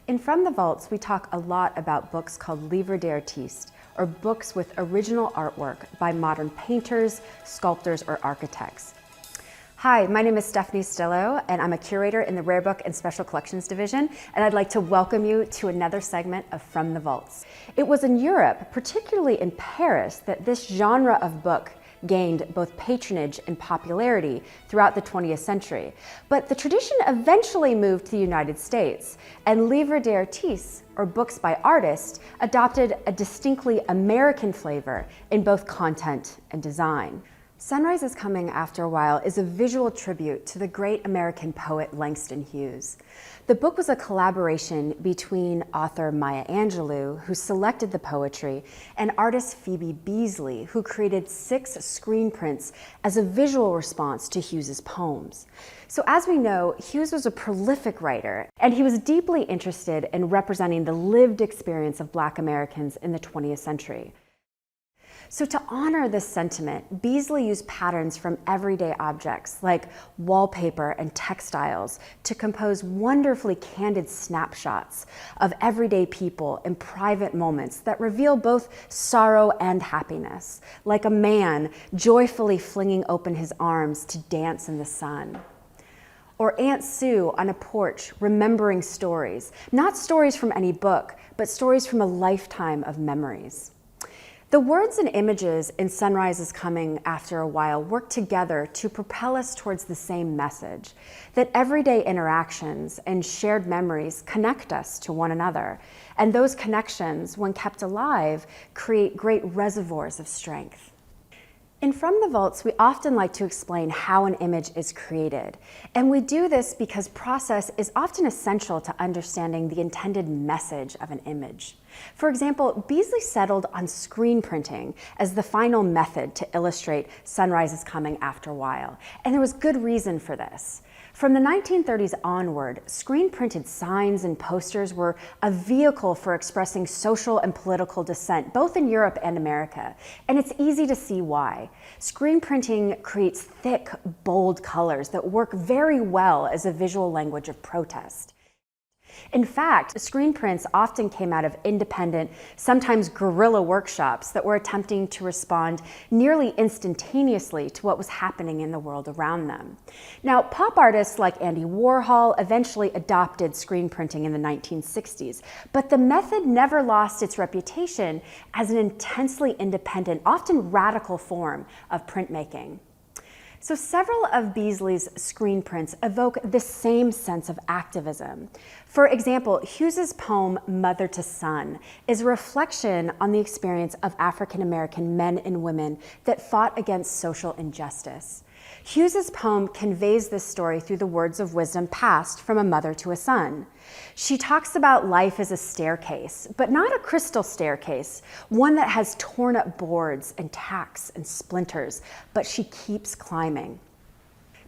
In From the Vaults, we talk a lot about books called livres d'artistes, or books with original artwork by modern painters, sculptors, or architects. Hi, my name is Stephanie Stillo, and I'm a curator in the Rare Book and Special Collections Division, and I'd like to welcome you to another segment of From the Vaults. It was in Europe, particularly in Paris, that this genre of book gained both patronage and popularity throughout the 20th century. But the tradition eventually moved to the United States, and livres d'artistes, or books by artists, adopted a distinctly American flavor in both content and design. Sunrise is Coming After a While is a visual tribute to the great American poet Langston Hughes. The book was a collaboration between author Maya Angelou, who selected the poetry, and artist Phoebe Beasley, who created 6 screen prints as a visual response to Hughes's poems. So as we know, Hughes was a prolific writer, and he was deeply interested in representing the lived experience of Black Americans in the 20th century. So to honor this sentiment, Beasley used patterns from everyday objects like wallpaper and textiles to compose wonderfully candid snapshots of everyday people in private moments that reveal both sorrow and happiness, like a man joyfully flinging open his arms to dance in the sun. Or Aunt Sue on a porch remembering stories, not stories from any book, but stories from a lifetime of memories. The words and images in Sunrise is Coming After a While work together to propel us towards the same message, that everyday interactions and shared memories connect us to one another, and those connections, when kept alive, create great reservoirs of strength. In From the Vaults, we often like to explain how an image is created, and we do this because process is often essential to understanding the intended message of an image. For example, Beasley settled on screen printing as the final method to illustrate Sunrise is Coming After a While, and there was good reason for this. From the 1930s onward, screen-printed signs and posters were a vehicle for expressing social and political dissent, both in Europe and America, and it's easy to see why. Screen printing creates thick, bold colors that work very well as a visual language of protest. In fact, screen prints often came out of independent, sometimes guerrilla workshops that were attempting to respond nearly instantaneously to what was happening in the world around them. Now, pop artists like Andy Warhol eventually adopted screen printing in the 1960s, but the method never lost its reputation as an intensely independent, often radical form of printmaking. So several of Beasley's screen prints evoke the same sense of activism. For example, Hughes's poem Mother to Son is a reflection on the experience of African American men and women that fought against social injustice. Hughes's poem conveys this story through the words of wisdom passed from a mother to a son. She talks about life as a staircase, but not a crystal staircase, one that has torn up boards and tacks and splinters, but she keeps climbing.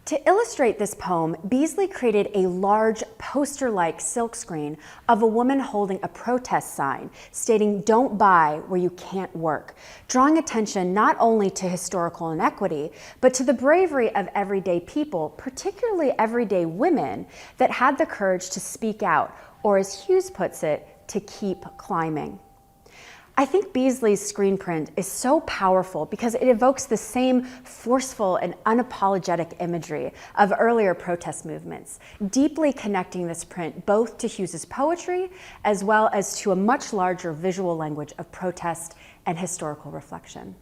To illustrate this poem, Beasley created a large poster-like silkscreen of a woman holding a protest sign stating, "Don't buy where you can't work," drawing attention not only to historical inequity, but to the bravery of everyday people, particularly everyday women, that had the courage to speak out, or as Hughes puts it, to keep climbing. I think Beasley's screen print is so powerful because it evokes the same forceful and unapologetic imagery of earlier protest movements, deeply connecting this print both to Hughes's poetry as well as to a much larger visual language of protest and historical reflection.